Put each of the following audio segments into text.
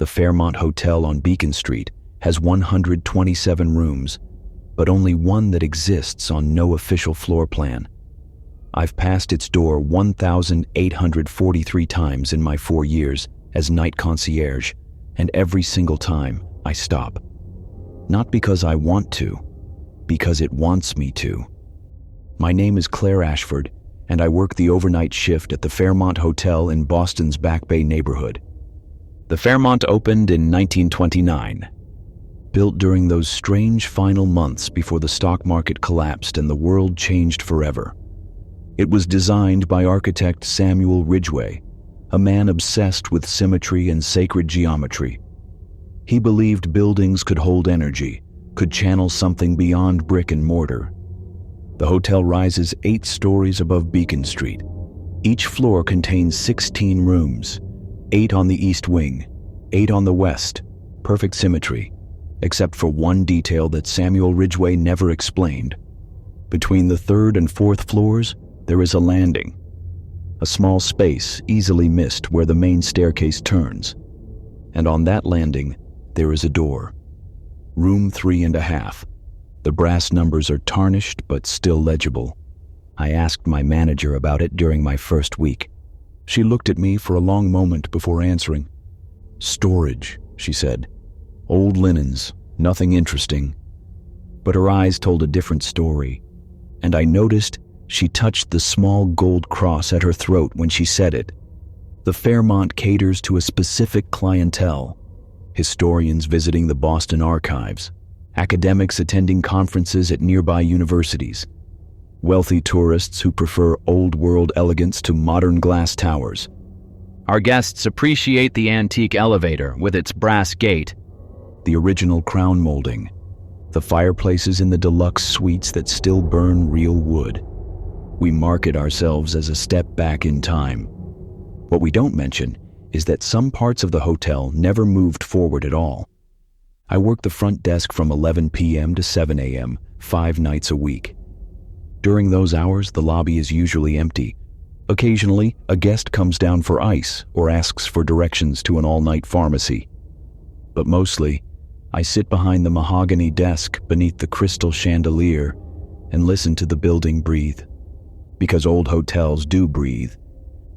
The Fairmont Hotel on Beacon Street has 127 rooms, but only one that exists on no official floor plan. I've passed its door 1,843 times in my 4 years as night concierge, and every single time I stop. Not because I want to, because it wants me to. My name is Claire Ashford, and I work the overnight shift at the Fairmont Hotel in Boston's Back Bay neighborhood. The Fairmont opened in 1929, built during those strange final months before the stock market collapsed and the world changed forever. It was designed by architect Samuel Ridgway, a man obsessed with symmetry and sacred geometry. He believed buildings could hold energy, could channel something beyond brick and mortar. The hotel rises 8 stories above Beacon Street. Each floor contains 16 rooms, 8 on the east wing, 8 on the west, perfect symmetry, except for one detail that Samuel Ridgway never explained. Between the 3rd and 4th floors, there is a landing, a small space easily missed where the main staircase turns. And on that landing, there is a door. Room 3.5. The brass numbers are tarnished but still legible. I asked my manager about it during my first week. She looked at me for a long moment before answering. "Storage," she said. "Old linens, nothing interesting." But her eyes told a different story, and I noticed she touched the small gold cross at her throat when she said it. The Fairmont caters to a specific clientele: historians visiting the Boston archives, academics attending conferences at nearby universities, wealthy tourists who prefer old-world elegance to modern glass towers. Our guests appreciate the antique elevator with its brass gate, The original crown molding, the fireplaces in the deluxe suites that still burn real wood. We market ourselves as a step back in time. What we don't mention is that some parts of the hotel never moved forward at all. I work the front desk from 11 p.m. to 7 a.m., 5 nights a week. During those hours, the lobby is usually empty. Occasionally, a guest comes down for ice or asks for directions to an all-night pharmacy. But mostly, I sit behind the mahogany desk beneath the crystal chandelier and listen to the building breathe. Because old hotels do breathe.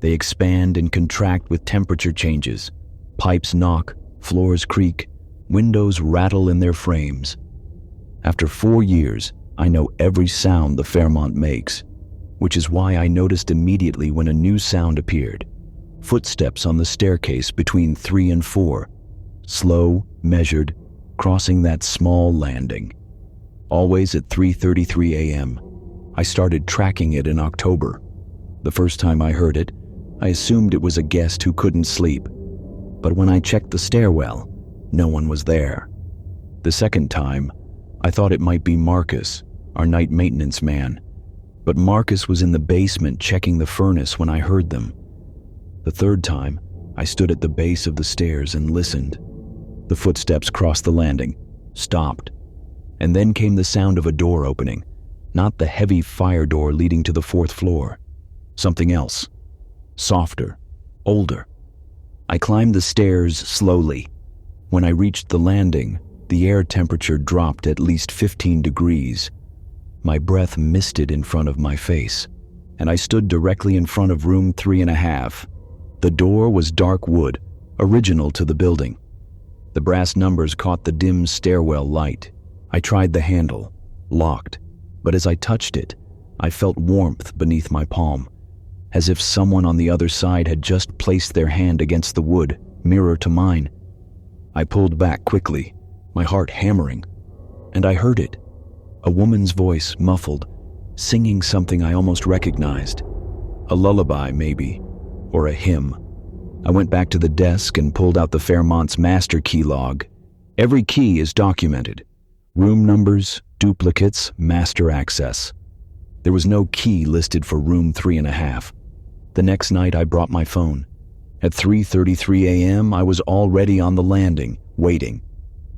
They expand and contract with temperature changes. Pipes knock, floors creak, windows rattle in their frames. After 4 years, I know every sound the Fairmont makes, which is why I noticed immediately when a new sound appeared. Footsteps on the staircase between 3 and 4. Slow, measured, crossing that small landing. Always at 3:33 a.m. I started tracking it in October. The first time I heard it, I assumed it was a guest who couldn't sleep. But when I checked the stairwell, no one was there. The second time, I thought it might be Marcus, our night maintenance man. But Marcus was in the basement checking the furnace when I heard them. The third time, I stood at the base of the stairs and listened. The footsteps crossed the landing, stopped, and then came the sound of a door opening, not the heavy fire door leading to the 4th floor. Something else, softer, older. I climbed the stairs slowly. When I reached the landing, the air temperature dropped at least 15 degrees. My breath misted in front of my face, and I stood directly in front of room 3.5. The door was dark wood, original to the building. The brass numbers caught the dim stairwell light. I tried the handle, locked, but as I touched it, I felt warmth beneath my palm, as if someone on the other side had just placed their hand against the wood, mirror to mine. I pulled back quickly, my heart hammering, and I heard it. A woman's voice, muffled, singing something I almost recognized. A lullaby, maybe, or a hymn. I went back to the desk and pulled out the Fairmont's master key log. Every key is documented. Room numbers, duplicates, master access. There was no key listed for room 3.5. The next night I brought my phone. At 3:33 a.m. I was already on the landing, waiting.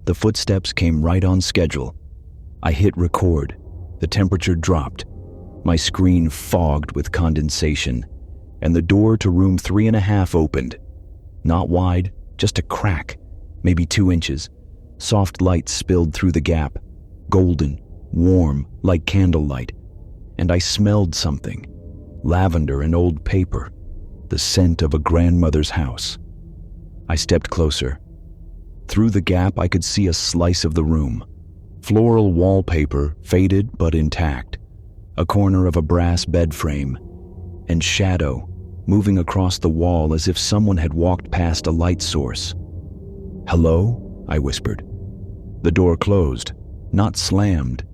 The footsteps came right on schedule. I hit record. The temperature dropped. My screen fogged with condensation, and the door to room 3.5 opened. Not wide, just a crack, maybe 2 inches. Soft light spilled through the gap, golden, warm, like candlelight. And I smelled something, lavender and old paper, the scent of a grandmother's house. I stepped closer. Through the gap, I could see a slice of the room. Floral wallpaper, faded but intact, a corner of a brass bed frame, and shadow moving across the wall as if someone had walked past a light source. "Hello?" I whispered. The door closed, not slammed,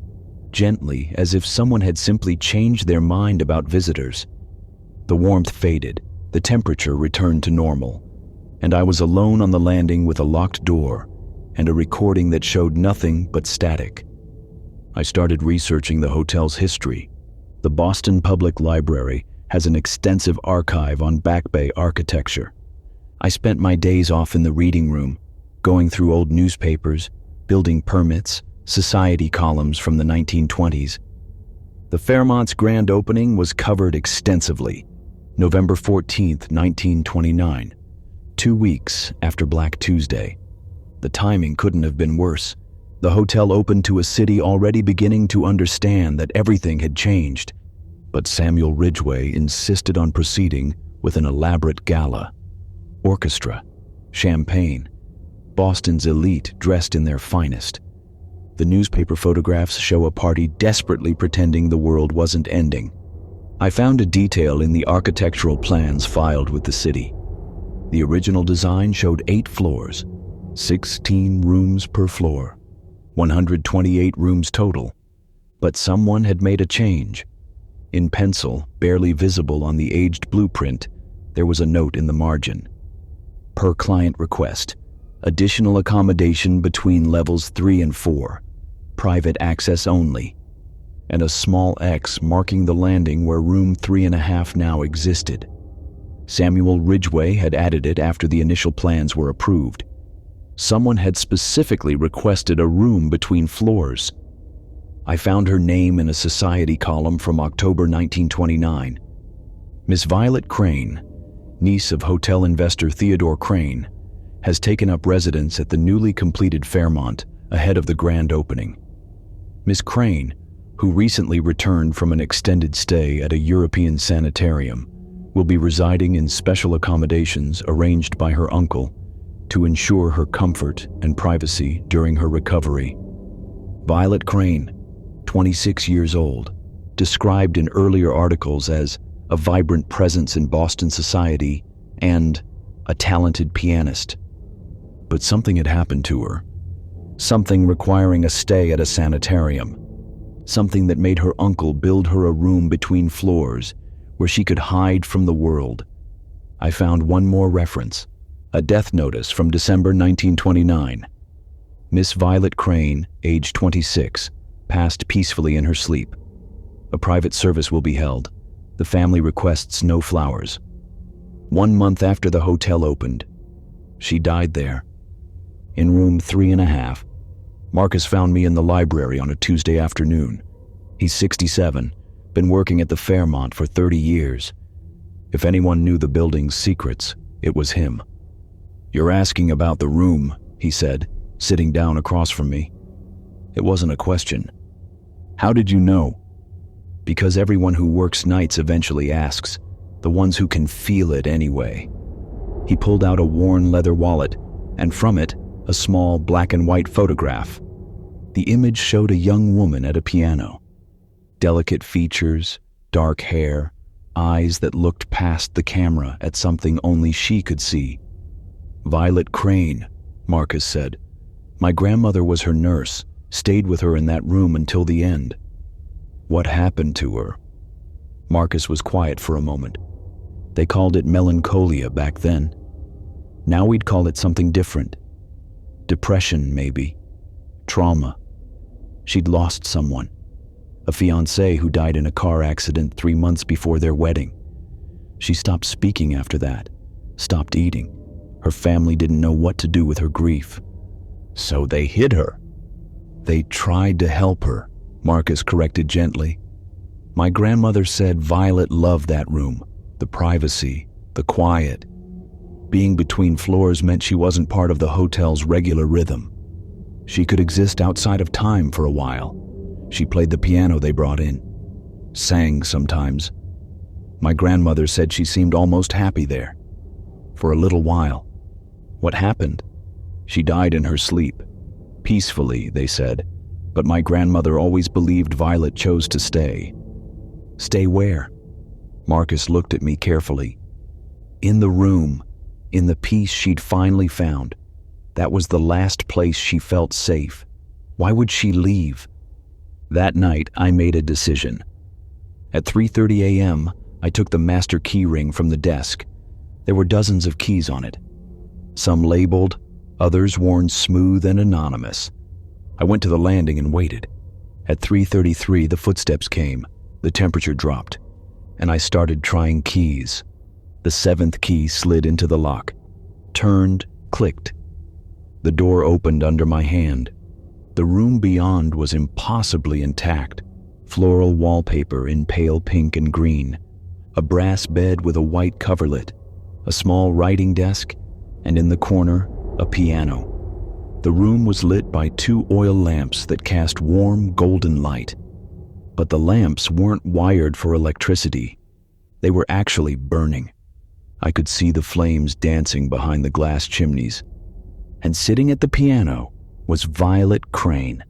gently, as if someone had simply changed their mind about visitors. The warmth faded, the temperature returned to normal, and I was alone on the landing with a locked door and a recording that showed nothing but static. I started researching the hotel's history. The Boston Public Library has an extensive archive on Back Bay architecture. I spent my days off in the reading room, going through old newspapers, building permits, society columns from the 1920s. The Fairmont's grand opening was covered extensively, November 14th, 1929, 2 weeks after Black Tuesday. The timing couldn't have been worse. The hotel opened to a city already beginning to understand that everything had changed. But Samuel Ridgway insisted on proceeding with an elaborate gala. Orchestra, champagne, Boston's elite dressed in their finest. The newspaper photographs show a party desperately pretending the world wasn't ending. I found a detail in the architectural plans filed with the city. The original design showed 8 floors, 16 rooms per floor, 128 rooms total. But someone had made a change. In pencil, barely visible on the aged blueprint, there was a note in the margin. Per client request, additional accommodation between levels 3 and 4, private access only, and a small X marking the landing where room 3.5 now existed. Samuel Ridgway had added it after the initial plans were approved. Someone had specifically requested a room between floors. I found her name in a society column from October 1929. Miss Violet Crane, niece of hotel investor Theodore Crane, has taken up residence at the newly completed Fairmont ahead of the grand opening. Miss Crane, who recently returned from an extended stay at a European sanitarium, will be residing in special accommodations arranged by her uncle to ensure her comfort and privacy during her recovery. Violet Crane, 26 years old, described in earlier articles as a vibrant presence in Boston society and a talented pianist. But something had happened to her. Something requiring a stay at a sanitarium. Something that made her uncle build her a room between floors where she could hide from the world. I found one more reference, a death notice from December 1929. Miss Violet Crane, age 26, passed peacefully in her sleep. A private service will be held. The family requests no flowers. 1 month after the hotel opened, she died there, in room 3.5. Marcus found me in the library on a Tuesday afternoon. He's 67, been working at the Fairmont for 30 years. If anyone knew the building's secrets, it was him. "You're asking about the room," he said, sitting down across from me. It wasn't a question. "How did you know?" "Because everyone who works nights eventually asks, the ones who can feel it anyway." He pulled out a worn leather wallet, and from it, a small black and white photograph. The image showed a young woman at a piano. Delicate features, dark hair, eyes that looked past the camera at something only she could see. "Violet Crane," Marcus said. "My grandmother was her nurse, stayed with her in that room until the end." "What happened to her?" Marcus was quiet for a moment. "They called it melancholia back then. Now we'd call it something different. Depression, maybe. Trauma. She'd lost someone. A fiancé who died in a car accident 3 months before their wedding. She stopped speaking after that, stopped eating. Her family didn't know what to do with her grief. So they hid her." "They tried to help her," Marcus corrected gently. "My grandmother said Violet loved that room, the privacy, the quiet. Being between floors meant she wasn't part of the hotel's regular rhythm. She could exist outside of time for a while. She played the piano they brought in, sang sometimes. My grandmother said she seemed almost happy there. For a little while. What happened? She died in her sleep. Peacefully, they said, but my grandmother always believed Violet chose to stay. Stay where? Marcus looked at me carefully. In the room, in the peace she'd finally found. That was the last place she felt safe. Why would she leave? That night, I made a decision. At 3:30 a.m., I took the master key ring from the desk. There were dozens of keys on it. Some labeled, others worn smooth and anonymous. I went to the landing and waited. At 3:33, the footsteps came, the temperature dropped, and I started trying keys. The 7th key slid into the lock, turned, clicked. The door opened under my hand. The room beyond was impossibly intact. Floral wallpaper in pale pink and green, a brass bed with a white coverlet, a small writing desk, and in the corner, a piano. The room was lit by 2 oil lamps that cast warm golden light. But the lamps weren't wired for electricity. They were actually burning. I could see the flames dancing behind the glass chimneys. And sitting at the piano was Violet Crane.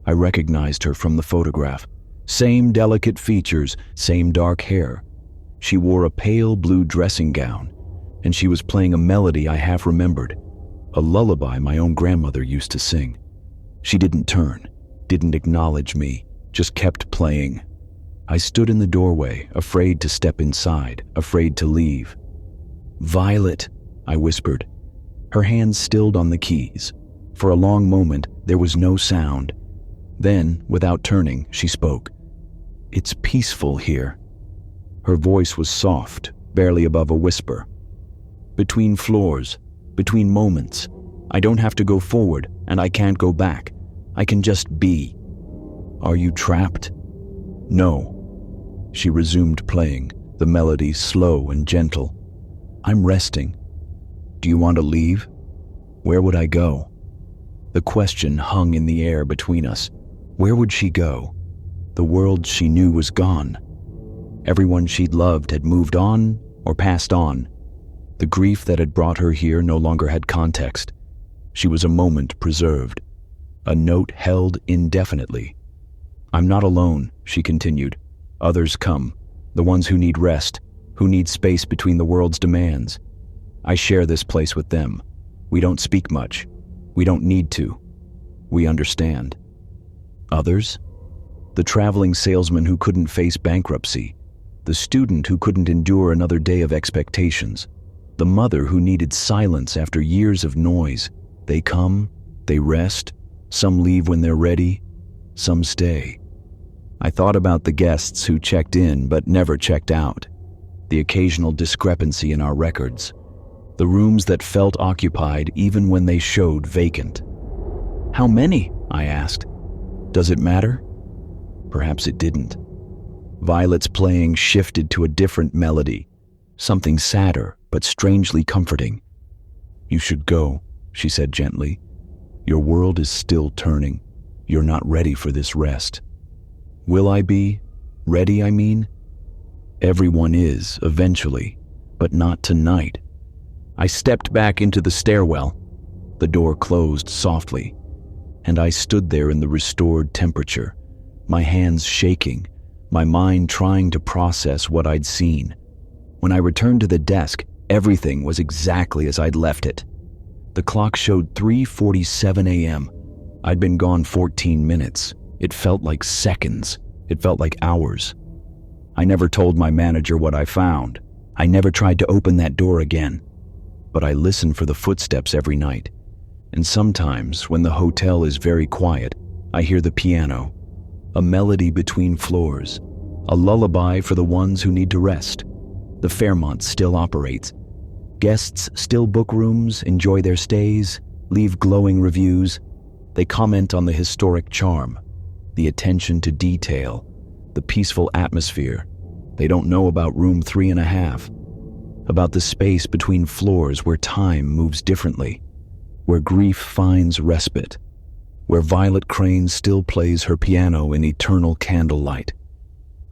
I recognized her from the photograph. Same delicate features, same dark hair. She wore a pale blue dressing gown, and she was playing a melody I half remembered, a lullaby my own grandmother used to sing. She didn't turn, didn't acknowledge me, just kept playing. I stood in the doorway, afraid to step inside, afraid to leave. "Violet," I whispered. Her hands stilled on the keys. For a long moment, there was no sound. Then, without turning, she spoke. "It's peaceful here." Her voice was soft, barely above a whisper. "Between floors, between moments, I don't have to go forward, and I can't go back. I can just be." "Are you trapped?" "No." She resumed playing, the melody slow and gentle. "I'm resting. Do you want to leave? Where would I go?" The question hung in the air between us. Where would she go? The world she knew was gone. Everyone she'd loved had moved on or passed on. The grief that had brought her here no longer had context. She was a moment preserved, a note held indefinitely. "I'm not alone," she continued. "Others come, the ones who need rest, who need space between the world's demands. I share this place with them. We don't speak much. We don't need to. We understand." Others? The traveling salesman who couldn't face bankruptcy, the student who couldn't endure another day of expectations, the mother who needed silence after years of noise. They come, they rest, some leave when they're ready, some stay. I thought about the guests who checked in but never checked out, the occasional discrepancy in our records, the rooms that felt occupied even when they showed vacant. "How many?" I asked. "Does it matter?" Perhaps it didn't. Violet's playing shifted to a different melody, something sadder but strangely comforting. "You should go," she said gently. "Your world is still turning. You're not ready for this rest." Will I be? Ready, I mean? Everyone is, eventually, but not tonight. I stepped back into the stairwell. The door closed softly, and I stood there in the restored temperature, my hands shaking, my mind trying to process what I'd seen. When I returned to the desk, everything was exactly as I'd left it. The clock showed 3:47 a.m. I'd been gone 14 minutes. It felt like seconds. It felt like hours. I never told my manager what I found. I never tried to open that door again. But I listen for the footsteps every night. And sometimes, when the hotel is very quiet, I hear the piano, a melody between floors, a lullaby for the ones who need to rest. The Fairmont still operates. Guests still book rooms, enjoy their stays, leave glowing reviews. They comment on the historic charm, the attention to detail, the peaceful atmosphere. They don't know about room 3.5. about the space between floors where time moves differently, where grief finds respite, where Violet Crane still plays her piano in eternal candlelight.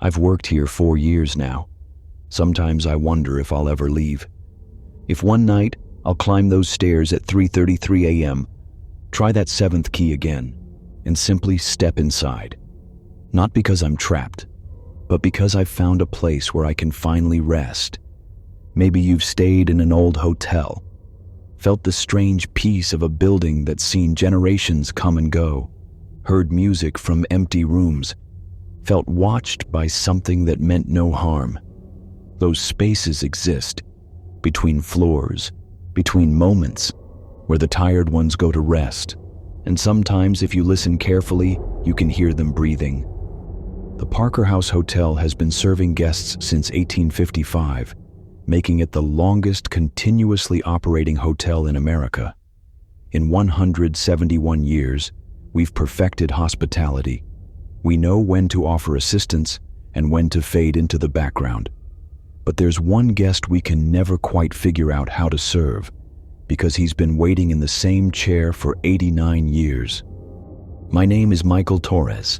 I've worked here 4 years now. Sometimes I wonder if I'll ever leave. If one night I'll climb those stairs at 3:33 a.m., try that 7th key again, and simply step inside. Not because I'm trapped, but because I've found a place where I can finally rest. Maybe you've stayed in an old hotel, felt the strange peace of a building that's seen generations come and go, heard music from empty rooms, felt watched by something that meant no harm. Those spaces exist, between floors, between moments, where the tired ones go to rest, and sometimes if you listen carefully, you can hear them breathing. The Parker House Hotel has been serving guests since 1855, making it the longest continuously operating hotel in America. In 171 years, we've perfected hospitality. We know when to offer assistance and when to fade into the background. But there's one guest we can never quite figure out how to serve, because he's been waiting in the same chair for 89 years. My name is Michael Torres.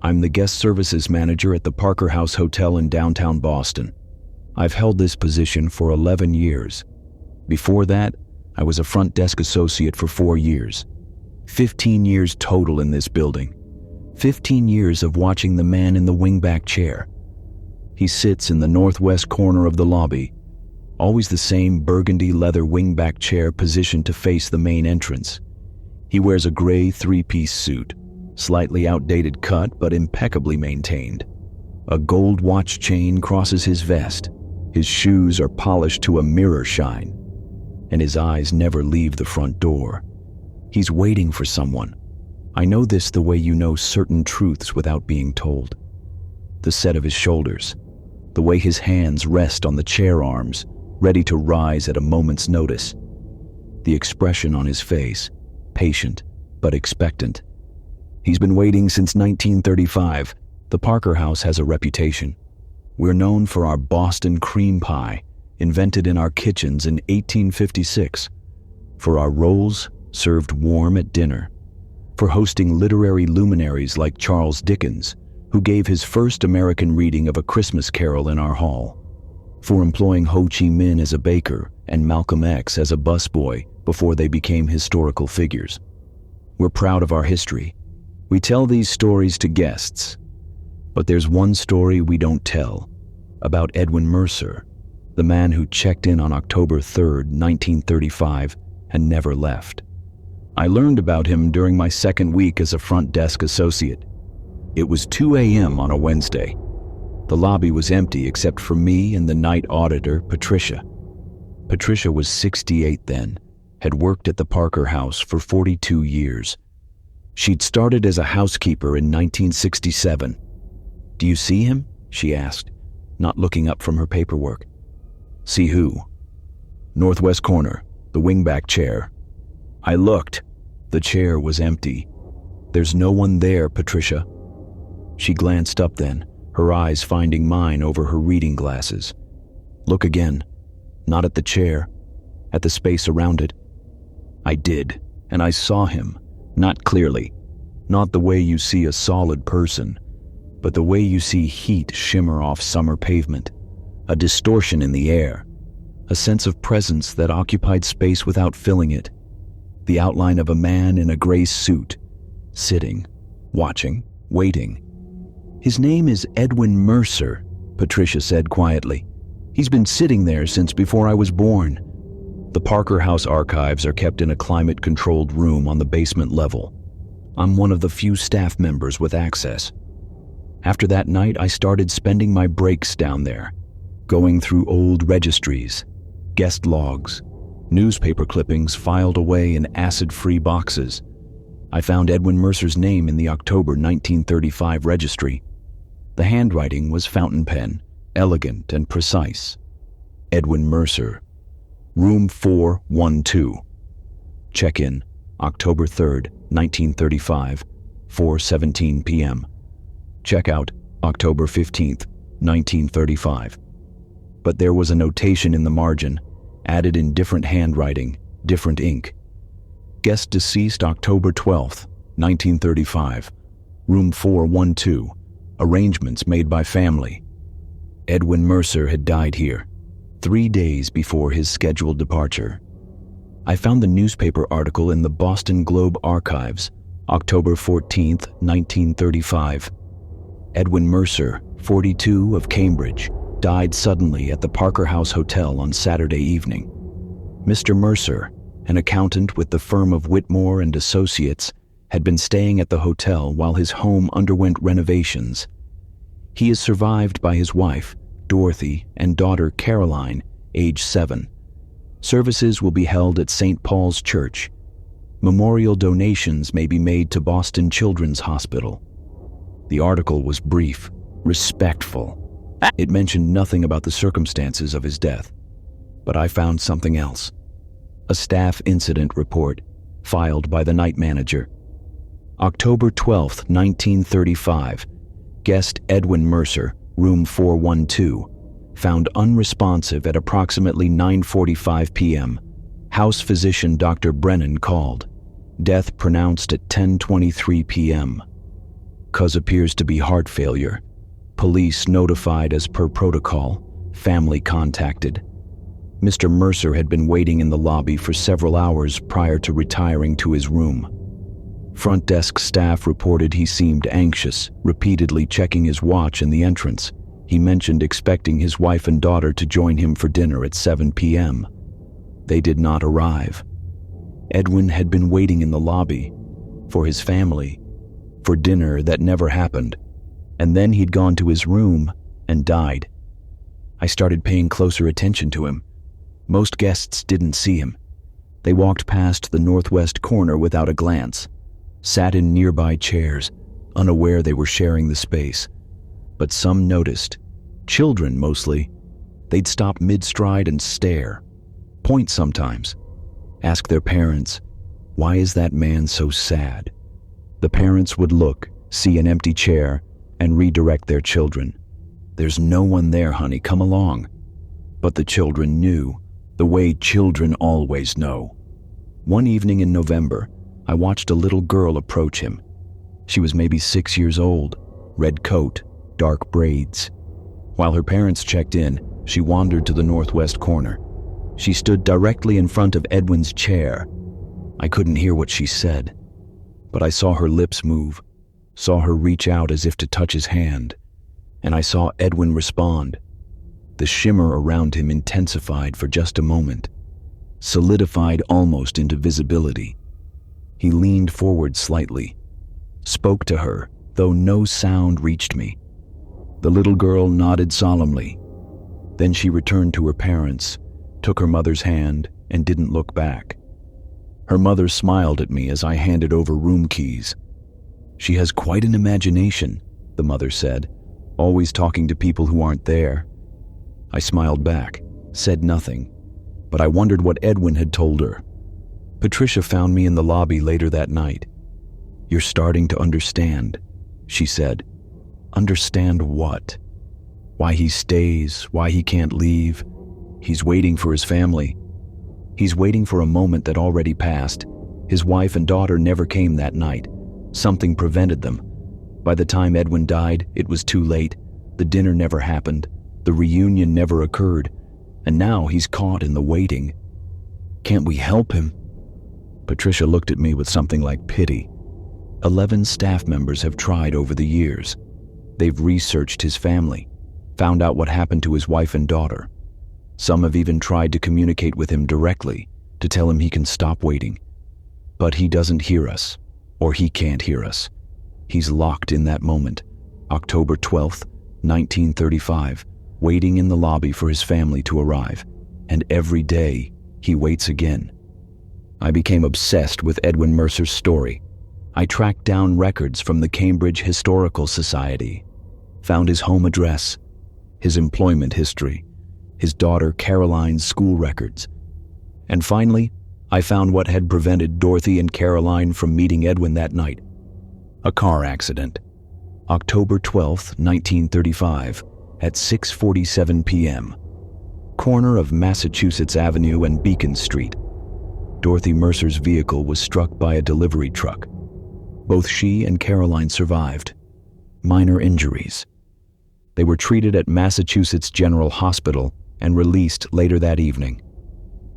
I'm the guest services manager at the Parker House Hotel in downtown Boston. I've held this position for 11 years. Before that, I was a front desk associate for 4 years. 15 years total in this building. 15 years of watching the man in the wingback chair. He sits in the northwest corner of the lobby, always the same burgundy leather wingback chair positioned to face the main entrance. He wears a gray 3-piece suit, slightly outdated cut but impeccably maintained. A gold watch chain crosses his vest. His shoes are polished to a mirror shine, and his eyes never leave the front door. He's waiting for someone. I know this the way you know certain truths without being told. The set of his shoulders, the way his hands rest on the chair arms, ready to rise at a moment's notice. The expression on his face, patient but expectant. He's been waiting since 1935. The Parker House has a reputation. We're known for our Boston cream pie, invented in our kitchens in 1856, for our rolls served warm at dinner, for hosting literary luminaries like Charles Dickens, who gave his first American reading of A Christmas Carol in our hall, for employing Ho Chi Minh as a baker and Malcolm X as a busboy before they became historical figures. We're proud of our history. We tell these stories to guests, but there's one story we don't tell, about Edwin Mercer, the man who checked in on October 3rd, 1935, and never left. I learned about him during my second week as a front desk associate. It was 2 a.m. on a Wednesday. The lobby was empty except for me and the night auditor, Patricia. Patricia was 68 then, had worked at the Parker House for 42 years. She'd started as a housekeeper in 1967. "Do you see him?" she asked, not looking up from her paperwork. "See who?" "Northwest corner, the wingback chair." I looked. The chair was empty. "There's no one there, Patricia." She glanced up then, her eyes finding mine over her reading glasses. "Look again. Not at the chair, at the space around it." I did, and I saw him, not clearly, not the way you see a solid person, but the way you see heat shimmer off summer pavement, a distortion in the air, a sense of presence that occupied space without filling it, the outline of a man in a gray suit, sitting, watching, waiting. "His name is Edwin Mercer," Patricia said quietly. "He's been sitting there since before I was born." The Parker House archives are kept in a climate-controlled room on the basement level. I'm one of the few staff members with access. After that night, I started spending my breaks down there, going through old registries, guest logs, newspaper clippings filed away in acid-free boxes. I found Edwin Mercer's name in the October 1935 registry. The handwriting was fountain pen, elegant and precise. Edwin Mercer, room 412. Check-in, October 3rd, 1935, 4:17 p.m. Check-out, October 15th, 1935. but there was a notation in the margin, added in different handwriting, different ink. Guest deceased October 12th, 1935. Room 412. Arrangements made by family. Edwin Mercer had died here, 3 days before his scheduled departure. I found the newspaper article in the Boston Globe archives, October 14th, 1935. Edwin Mercer, 42, of Cambridge, died suddenly at the Parker House Hotel on Saturday evening. Mr. Mercer, an accountant with the firm of Whitmore and Associates, had been staying at the hotel while his home underwent renovations. He is survived by his wife, Dorothy, and daughter Caroline, age 7. Services will be held at St. Paul's Church. Memorial donations may be made to Boston Children's Hospital. The article was brief, respectful. It mentioned nothing about the circumstances of his death. But I found something else. A staff incident report, filed by the night manager. October 12, 1935. Guest Edwin Mercer, room 412, found unresponsive at approximately 9:45 p.m. House physician Dr. Brennan called. Death pronounced at 10:23 p.m. Cause appears to be heart failure. Police notified as per protocol. Family contacted. Mr. Mercer had been waiting in the lobby for several hours prior to retiring to his room. Front desk staff reported he seemed anxious, repeatedly checking his watch in the entrance. He mentioned expecting his wife and daughter to join him for dinner at 7 p.m. They did not arrive. Edwin had been waiting in the lobby for his family, for dinner that never happened, and then he'd gone to his room and died. I started paying closer attention to him. Most guests didn't see him. They walked past the northwest corner without a glance, sat in nearby chairs, unaware they were sharing the space. But some noticed. Children, mostly. They'd stop mid-stride and stare. Point sometimes. Ask their parents, "Why is that man so sad?" The parents would look, see an empty chair, and redirect their children. "There's no one there, honey, come along." But the children knew, the way children always know. One evening in November, I watched a little girl approach him. She was maybe 6 years old, red coat, dark braids. While her parents checked in, she wandered to the northwest corner. She stood directly in front of Edwin's chair. I couldn't hear what she said, but I saw her lips move, saw her reach out as if to touch his hand, and I saw Edwin respond. The shimmer around him intensified for just a moment, solidified almost into visibility. He leaned forward slightly, spoke to her, though no sound reached me. The little girl nodded solemnly. Then she returned to her parents, took her mother's hand, and didn't look back. Her mother smiled at me as I handed over room keys. "She has quite an imagination," the mother said, "always talking to people who aren't there." I smiled back, said nothing, but I wondered what Edwin had told her. Patricia found me in the lobby later that night. "You're starting to understand," she said. "Understand what? Why he stays, why he can't leave. He's waiting for his family. He's waiting for a moment that already passed. His wife and daughter never came that night. Something prevented them. By the time Edwin died, it was too late. The dinner never happened. The reunion never occurred. And now he's caught in the waiting. Can't we help him?" Patricia looked at me with something like pity. 11 staff members have tried over the years. They've researched his family, found out what happened to his wife and daughter. Some have even tried to communicate with him directly, to tell him he can stop waiting. But he doesn't hear us, or he can't hear us. He's locked in that moment, October 12th, 1935, waiting in the lobby for his family to arrive. And every day, he waits again. I became obsessed with Edwin Mercer's story. I tracked down records from the Cambridge Historical Society, found his home address, his employment history, his daughter Caroline's school records. And finally, I found what had prevented Dorothy and Caroline from meeting Edwin that night. A car accident. October 12th, 1935, at 6:47 p.m. corner of Massachusetts Avenue and Beacon Street. Dorothy Mercer's vehicle was struck by a delivery truck. Both she and Caroline survived. Minor injuries. They were treated at Massachusetts General Hospital and released later that evening.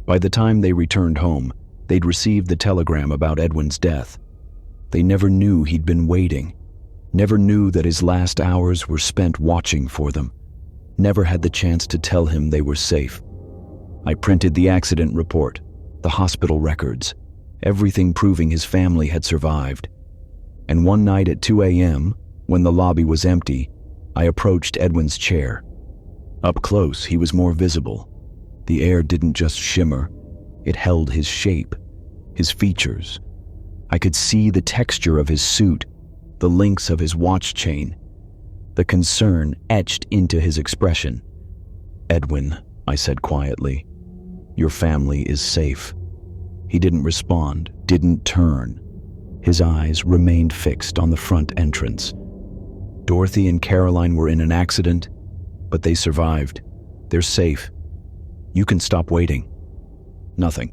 By the time they returned home, they'd received the telegram about Edwin's death. They never knew he'd been waiting, never knew that his last hours were spent watching for them, never had the chance to tell him they were safe. I printed the accident report, the hospital records, everything proving his family had survived. And one night at 2 a.m., when the lobby was empty, I approached Edwin's chair. Up close, he was more visible. The air didn't just shimmer, it held his shape, his features. I could see the texture of his suit, the links of his watch chain, the concern etched into his expression. "Edwin," I said quietly, "your family is safe." He didn't respond, didn't turn. His eyes remained fixed on the front entrance. Dorothy and Caroline were in an accident, but they survived. They're safe. You can stop waiting. Nothing.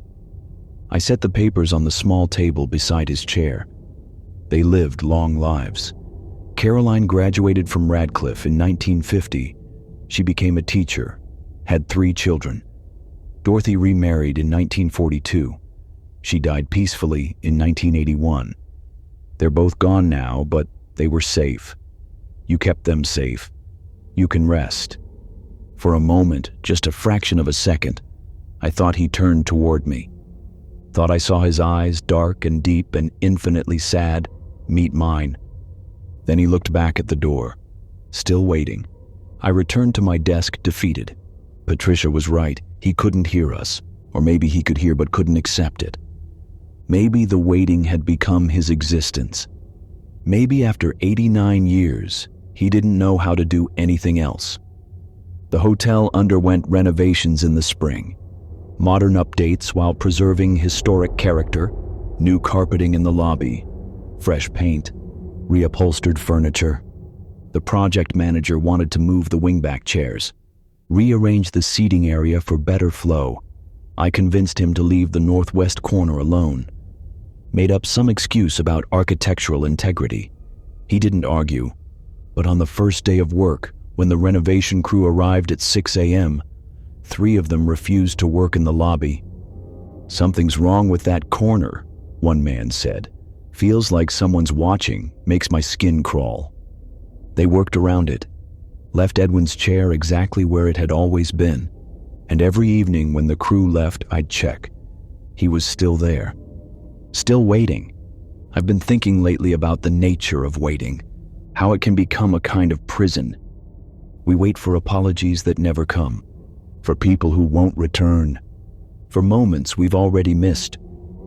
I set the papers on the small table beside his chair. They lived long lives. Caroline graduated from Radcliffe in 1950. She became a teacher, had 3 children. Dorothy remarried in 1942. She died peacefully in 1981. They're both gone now, but they were safe. You kept them safe. You can rest. For a moment, just a fraction of a second, I thought he turned toward me. Thought I saw his eyes, dark and deep and infinitely sad, meet mine. Then he looked back at the door, still waiting. I returned to my desk defeated. Patricia was right. He couldn't hear us. Or maybe he could hear but couldn't accept it. Maybe the waiting had become his existence. Maybe after 89 years, he didn't know how to do anything else. The hotel underwent renovations in the spring. Modern updates while preserving historic character, new carpeting in the lobby, fresh paint, reupholstered furniture. The project manager wanted to move the wingback chairs, rearrange the seating area for better flow. I convinced him to leave the northwest corner alone. Made up some excuse about architectural integrity. He didn't argue, but on the first day of work, when the renovation crew arrived at 6 a.m., 3 of them refused to work in the lobby. "Something's wrong with that corner," one man said. "Feels like someone's watching, makes my skin crawl." They worked around it, left Edwin's chair exactly where it had always been, and every evening when the crew left, I'd check. He was still there. Still waiting. I've been thinking lately about the nature of waiting, how it can become a kind of prison. We wait for apologies that never come, for people who won't return, for moments we've already missed,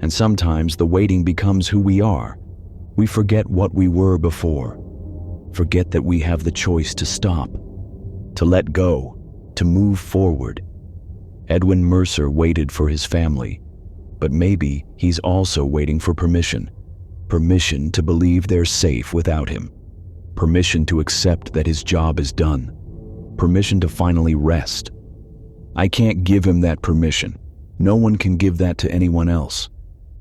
and sometimes the waiting becomes who we are. We forget what we were before, forget that we have the choice to stop, to let go, to move forward. Edwin Mercer waited for his family, but maybe he's also waiting for permission. Permission to believe they're safe without him. Permission to accept that his job is done. Permission to finally rest. I can't give him that permission. No one can give that to anyone else.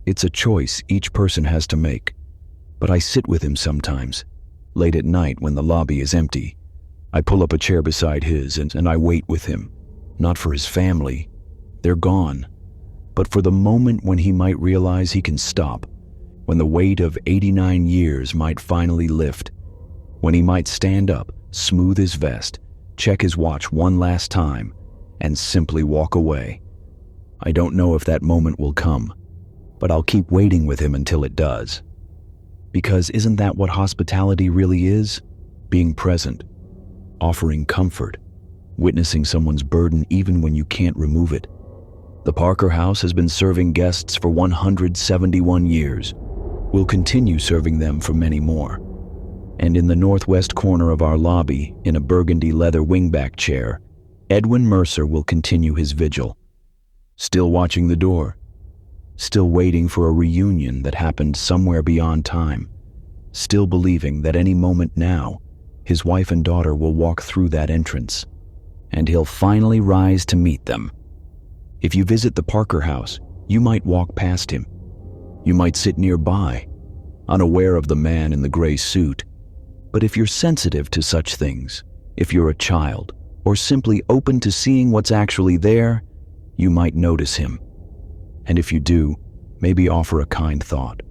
It's a choice each person has to make. But I sit with him sometimes, late at night when the lobby is empty. I pull up a chair beside his and I wait with him. Not for his family. They're gone. But for the moment when he might realize he can stop, when the weight of 89 years might finally lift, when he might stand up, smooth his vest, check his watch one last time, and simply walk away. I don't know if that moment will come, but I'll keep waiting with him until it does. Because isn't that what hospitality really is? Being present, offering comfort, witnessing someone's burden even when you can't remove it. The Parker House has been serving guests for 171 years. We'll continue serving them for many more. And in the northwest corner of our lobby, in a burgundy leather wingback chair, Edwin Mercer will continue his vigil. Still watching the door. Still waiting for a reunion that happened somewhere beyond time. Still believing that any moment now, his wife and daughter will walk through that entrance. and he'll finally rise to meet them. If you visit the Parker house, you might walk past him. You might sit nearby, unaware of the man in the gray suit. But if you're sensitive to such things, if you're a child, or simply open to seeing what's actually there, you might notice him. And if you do, maybe offer a kind thought.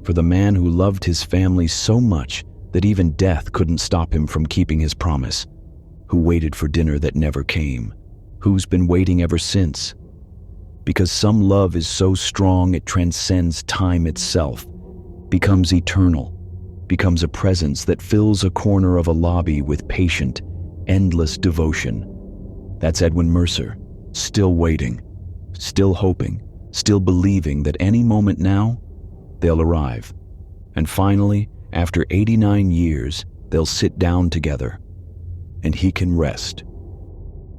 For the man who loved his family so much that even death couldn't stop him from keeping his promise, who waited for dinner that never came, who's been waiting ever since. Because some love is so strong it transcends time itself, becomes eternal, becomes a presence that fills a corner of a lobby with patient, endless devotion. That's Edwin Mercer, still waiting, still hoping, still believing that any moment now, they'll arrive. And finally, after 89 years, they'll sit down together, and he can rest.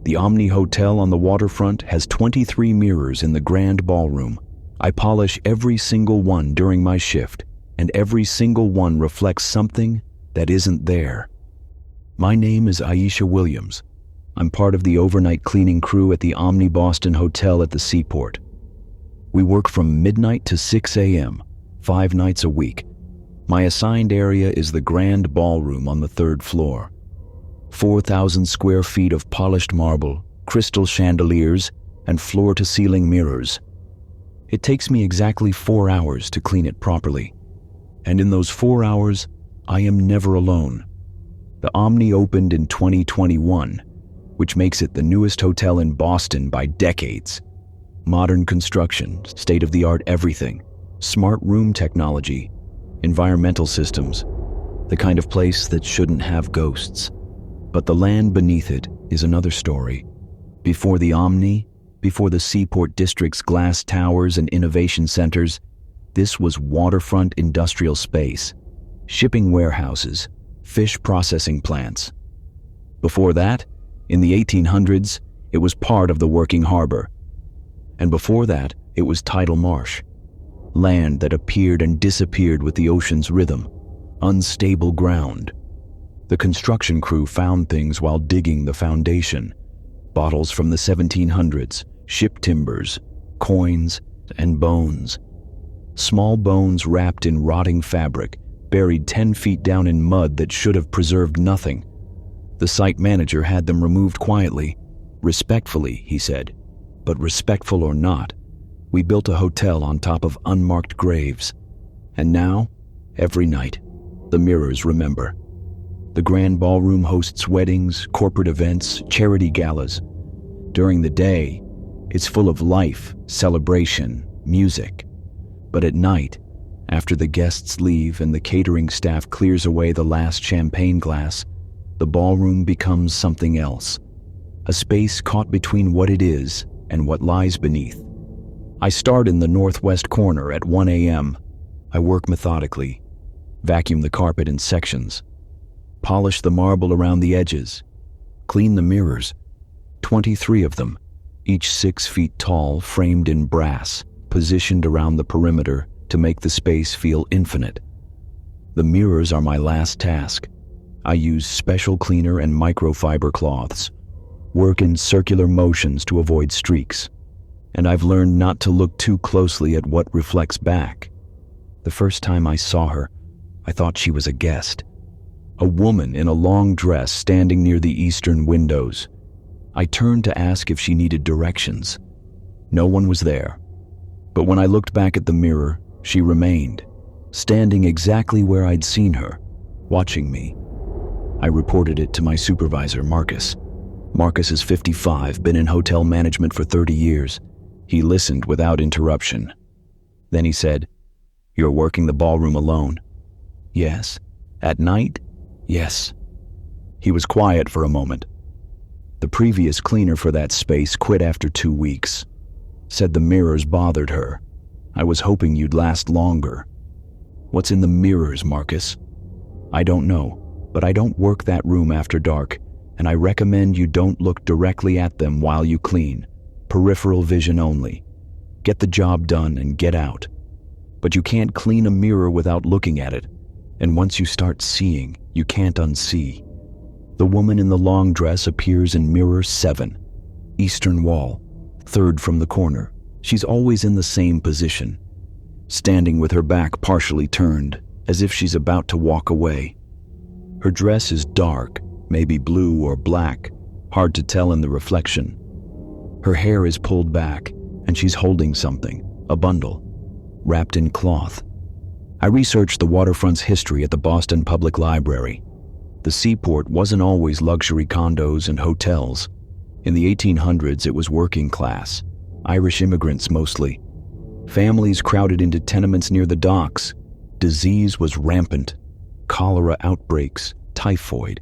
The Omni Hotel on the waterfront has 23 mirrors in the grand ballroom. I polish every single one during my shift, and every single one reflects something that isn't there. My name is Aisha Williams. I'm part of the overnight cleaning crew at the Omni Boston Hotel at the Seaport. We work from midnight to 6 a.m., 5 nights a week. My assigned area is the grand ballroom on the 3rd floor. 4,000 square feet of polished marble, crystal chandeliers, and floor-to-ceiling mirrors. It takes me exactly 4 hours to clean it properly. And in those 4 hours, I am never alone. The Omni opened in 2021, which makes it the newest hotel in Boston by decades. Modern construction, state-of-the-art everything, smart room technology, environmental systems, the kind of place that shouldn't have ghosts. But the land beneath it is another story. Before the Omni, before the Seaport District's glass towers and innovation centers, this was waterfront industrial space, shipping warehouses, fish processing plants. Before that, in the 1800s, it was part of the working harbor. And before that, it was tidal marsh, land that appeared and disappeared with the ocean's rhythm, unstable ground. The construction crew found things while digging the foundation. Bottles from the 1700s, ship timbers, coins, and bones. Small bones wrapped in rotting fabric, buried 10 feet down in mud that should have preserved nothing. The site manager had them removed quietly, respectfully, he said. But respectful or not, we built a hotel on top of unmarked graves. And now, every night, the mirrors remember. The grand ballroom hosts weddings, corporate events, charity galas. During the day, it's full of life, celebration, music. But at night, after the guests leave and the catering staff clears away the last champagne glass, the ballroom becomes something else. A space caught between what it is and what lies beneath. I start in the northwest corner at 1 a.m. I work methodically, vacuum the carpet in sections, polish the marble around the edges, clean the mirrors, 23 of them, each 6 feet tall, framed in brass, positioned around the perimeter to make the space feel infinite. The mirrors are my last task. I use special cleaner and microfiber cloths, work in circular motions to avoid streaks, and I've learned not to look too closely at what reflects back. The first time I saw her, I thought she was a guest. A woman in a long dress standing near the eastern windows. I turned to ask if she needed directions. No one was there. But when I looked back at the mirror, she remained, standing exactly where I'd seen her, watching me. I reported it to my supervisor, Marcus. Marcus is 55, been in hotel management for 30 years. He listened without interruption. Then he said, "You're working the ballroom alone?" "Yes." "At night?" "Yes." He was quiet for a moment. The previous cleaner for that space quit after 2 weeks. Said the mirrors bothered her. "I was hoping you'd last longer." "What's in the mirrors, Marcus?" "I don't know, but I don't work that room after dark, and I recommend you don't look directly at them while you clean. Peripheral vision only. Get the job done and get out. But you can't clean a mirror without looking at it, and once you start seeing, you can't unsee. The woman in the long dress appears in mirror 7, eastern wall, third from the corner. She's always in the same position, standing with her back partially turned, as if she's about to walk away. Her dress is dark, maybe blue or black, hard to tell in the reflection. Her hair is pulled back, and she's holding something, a bundle, wrapped in cloth. I researched the waterfront's history at the Boston Public Library. The seaport wasn't always luxury condos and hotels. In the 1800s, it was working class, Irish immigrants mostly. Families crowded into tenements near the docks. Disease was rampant. Cholera outbreaks, typhoid.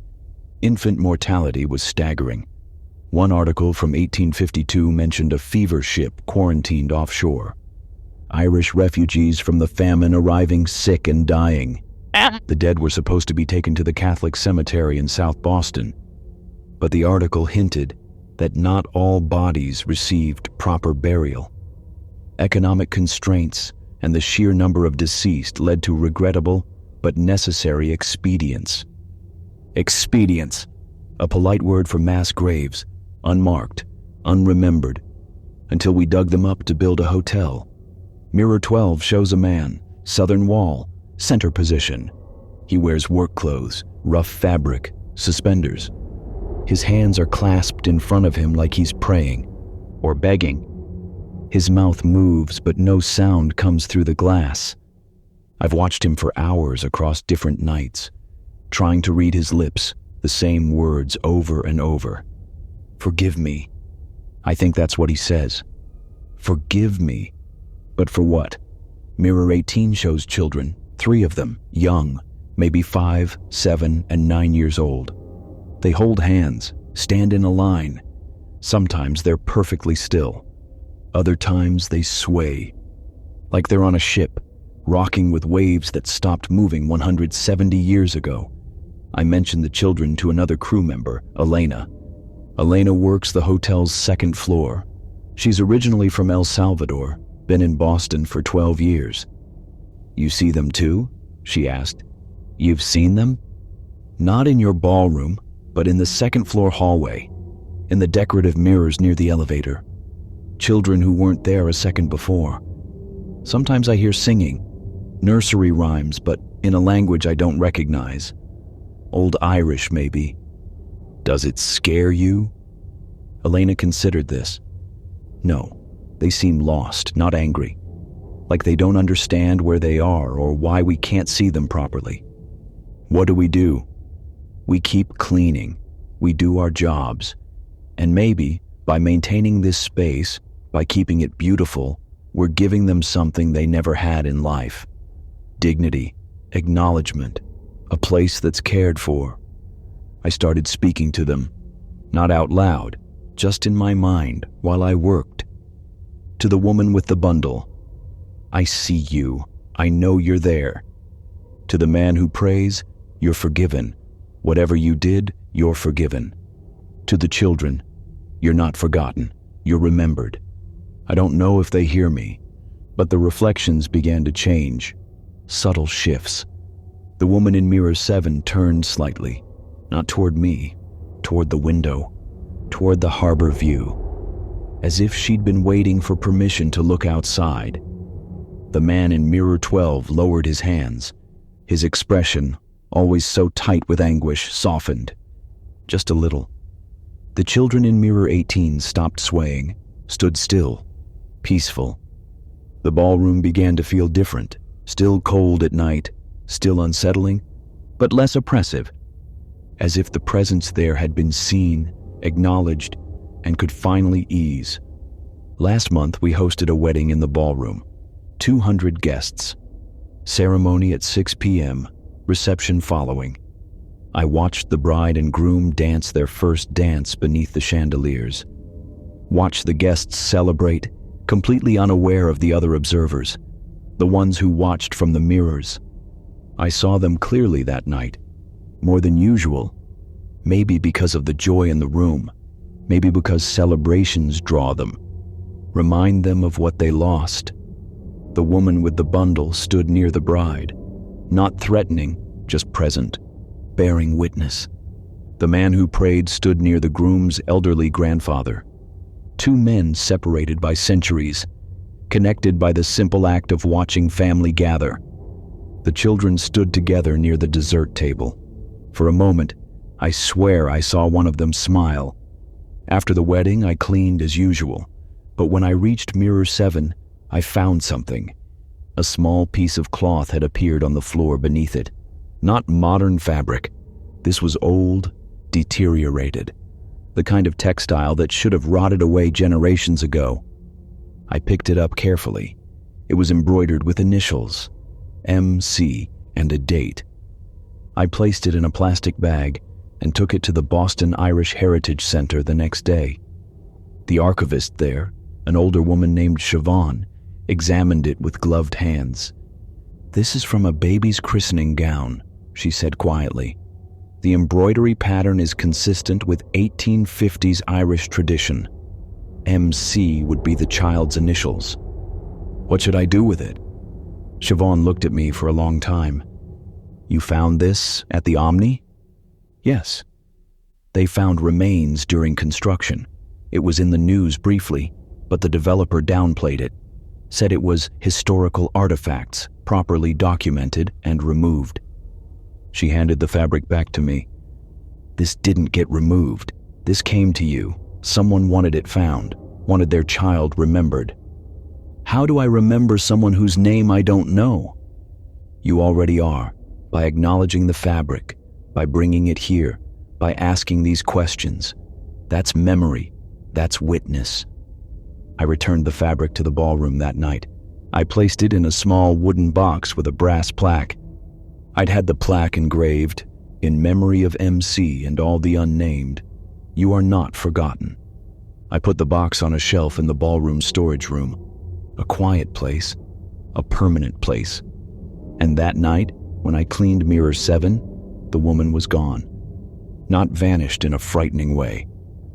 Infant mortality was staggering. One article from 1852 mentioned a fever ship quarantined offshore. Irish refugees from the famine arriving sick and dying. The dead were supposed to be taken to the Catholic cemetery in South Boston, but the article hinted that not all bodies received proper burial. Economic constraints and the sheer number of deceased led to regrettable but necessary expedients. Expedients, a polite word for mass graves, unmarked, unremembered, until we dug them up to build a hotel. Mirror 12 shows a man, southern wall, center position. He wears work clothes, rough fabric, suspenders. His hands are clasped in front of him like he's praying or begging. His mouth moves, but no sound comes through the glass. I've watched him for hours across different nights, trying to read his lips, the same words over and over. Forgive me. I think that's what he says. Forgive me. But for what? Mirror 18 shows children, 3 of them, young, maybe 5, 7, and 9 years old. They hold hands, stand in a line. Sometimes they're perfectly still. Other times they sway, like they're on a ship, rocking with waves that stopped moving 170 years ago. I mentioned the children to another crew member, Elena. Elena works the hotel's 2nd floor. She's originally from El Salvador, been in Boston for 12 years. You see them too? She asked. You've seen them? Not in your ballroom, but in the 2nd floor hallway, in the decorative mirrors near the elevator. Children who weren't there a second before. Sometimes I hear singing, nursery rhymes, but in a language I don't recognize. Old Irish, maybe. Does it scare you? Elena considered this. No, they seem lost, not angry. Like they don't understand where they are or why we can't see them properly. What do? We keep cleaning. We do our jobs. And maybe, by maintaining this space, by keeping it beautiful, we're giving them something they never had in life. Dignity, acknowledgement, a place that's cared for. I started speaking to them, not out loud, just in my mind while I worked. To the woman with the bundle, I see you. I know you're there. To the man who prays, you're forgiven. Whatever you did, you're forgiven. To the children, you're not forgotten. You're remembered. I don't know if they hear me, but the reflections began to change. Subtle shifts. The woman in mirror 7 turned slightly, not toward me, toward the window, toward the harbor view, as if she'd been waiting for permission to look outside. The man in mirror 12 lowered his hands. His expression, always so tight with anguish, softened. Just a little. The children in mirror 18 stopped swaying, stood still, peaceful. The ballroom began to feel different, still cold at night, still unsettling, but less oppressive, as if the presence there had been seen, acknowledged, and could finally ease. Last month we hosted a wedding in the ballroom. 200 guests. Ceremony at 6 p.m., reception following. I watched the bride and groom dance their first dance beneath the chandeliers. Watched the guests celebrate, completely unaware of the other observers, the ones who watched from the mirrors. I saw them clearly that night, more than usual, maybe because of the joy in the room, maybe because celebrations draw them, remind them of what they lost. The woman with the bundle stood near the bride, not threatening, just present, bearing witness. The man who prayed stood near the groom's elderly grandfather. Two men separated by centuries, connected by the simple act of watching family gather. The children stood together near the dessert table. For a moment, I swear I saw one of them smile. After the wedding, I cleaned as usual, but when I reached mirror 7, I found something. A small piece of cloth had appeared on the floor beneath it. Not modern fabric. This was old, deteriorated. The kind of textile that should have rotted away generations ago. I picked it up carefully. It was embroidered with initials, MC, and a date. I placed it in a plastic bag and took it to the Boston Irish Heritage Center the next day. The archivist there, an older woman named Siobhan, examined it with gloved hands. "This is from a baby's christening gown," she said quietly. "The embroidery pattern is consistent with 1850s Irish tradition. MC would be the child's initials. What should I do with it?" Siobhan looked at me for a long time. "You found this at the Omni?" "Yes." "They found remains during construction. It was in the news briefly, but the developer downplayed it, said it was historical artifacts, properly documented and removed." She handed the fabric back to me. "This didn't get removed. This came to you. Someone wanted it found, wanted their child remembered." "How do I remember someone whose name I don't know?" "You already are, by acknowledging the fabric, by bringing it here, by asking these questions. That's memory. That's witness." I returned the fabric to the ballroom that night. I placed it in a small wooden box with a brass plaque. I'd had the plaque engraved, "In memory of MC and all the unnamed, you are not forgotten." I put the box on a shelf in the ballroom storage room. A quiet place, a permanent place. And that night, when I cleaned mirror 7, the woman was gone. Not vanished in a frightening way,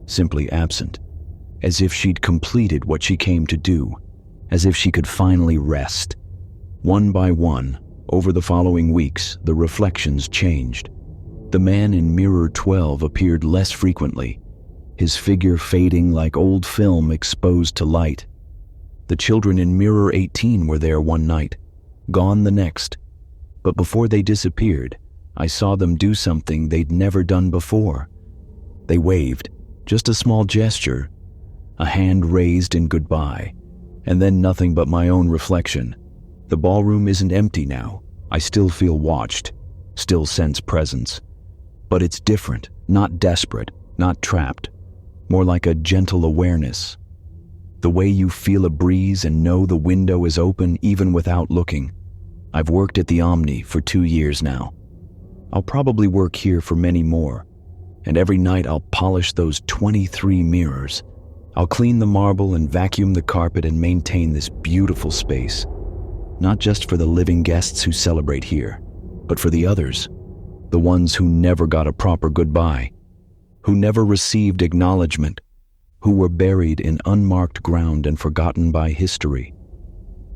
simply absent, as if she'd completed what she came to do, as if she could finally rest. One by one, over the following weeks, the reflections changed. The man in mirror 12 appeared less frequently, his figure fading like old film exposed to light. The children in mirror 18 were there one night, gone the next. But before they disappeared, I saw them do something they'd never done before. They waved, just a small gesture, a hand raised in goodbye, and then nothing but my own reflection. The ballroom isn't empty now. I still feel watched, still sense presence. But it's different, not desperate, not trapped, more like a gentle awareness. The way you feel a breeze and know the window is open even without looking. I've worked at the Omni for 2 years now. I'll probably work here for many more, and every night I'll polish those 23 mirrors. I'll clean the marble and vacuum the carpet and maintain this beautiful space, not just for the living guests who celebrate here, but for the others, the ones who never got a proper goodbye, who never received acknowledgement, who were buried in unmarked ground and forgotten by history.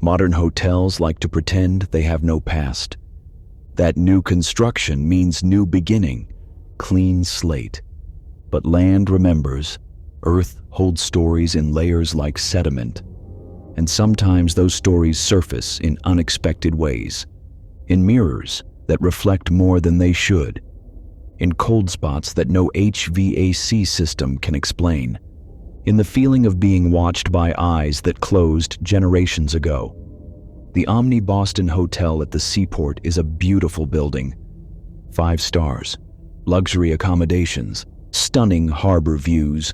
Modern hotels like to pretend they have no past. That new construction means new beginning, clean slate. But land remembers, earth holds stories in layers like sediment. And sometimes those stories surface in unexpected ways, in mirrors that reflect more than they should, in cold spots that no HVAC system can explain, in the feeling of being watched by eyes that closed generations ago. The Omni Boston Hotel at the Seaport is a beautiful building. 5 stars, luxury accommodations, stunning harbor views.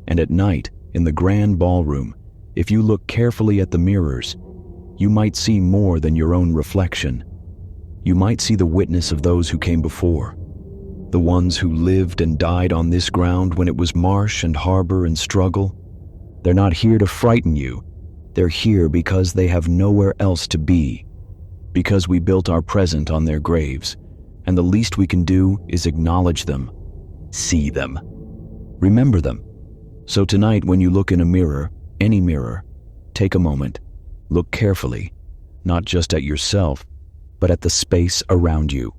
And at night, in the grand ballroom, if you look carefully at the mirrors, you might see more than your own reflection. You might see the witness of those who came before, the ones who lived and died on this ground when it was marsh and harbor and struggle. They're not here to frighten you. They're here because they have nowhere else to be, because we built our present on their graves, and the least we can do is acknowledge them, see them, remember them. So tonight, when you look in a mirror, any mirror, take a moment, look carefully, not just at yourself, but at the space around you,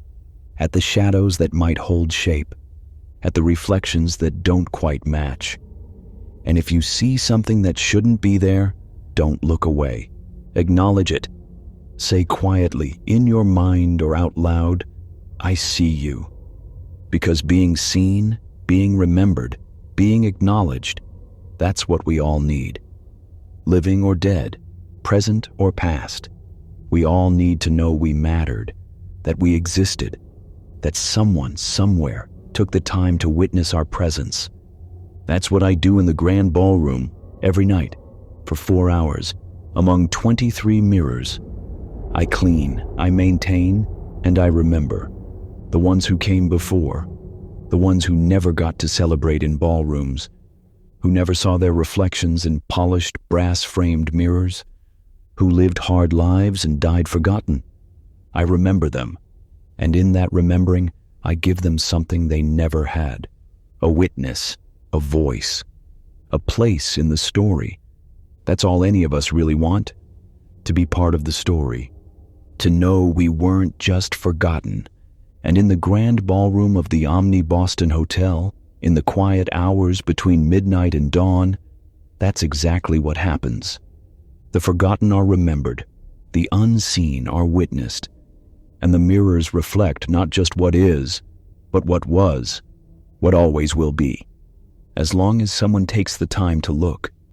at the shadows that might hold shape, at the reflections that don't quite match. And if you see something that shouldn't be there, don't look away. Acknowledge it. Say quietly, in your mind or out loud, "I see you." Because being seen, being remembered, being acknowledged, that's what we all need. Living or dead, present or past, we all need to know we mattered, that we existed, that someone, somewhere, took the time to witness our presence. That's what I do in the grand ballroom every night for 4 hours among 23 mirrors. I clean, I maintain, and I remember. The ones who came before, the ones who never got to celebrate in ballrooms, who never saw their reflections in polished, brass-framed mirrors, who lived hard lives and died forgotten. I remember them, and in that remembering, I give them something they never had: a witness, a voice, a place in the story. That's all any of us really want, to be part of the story, to know we weren't just forgotten. And in the grand ballroom of the Omni Boston Hotel, in the quiet hours between midnight and dawn, that's exactly what happens. The forgotten are remembered, the unseen are witnessed, and the mirrors reflect not just what is, but what was, what always will be. As long as someone takes the time to look,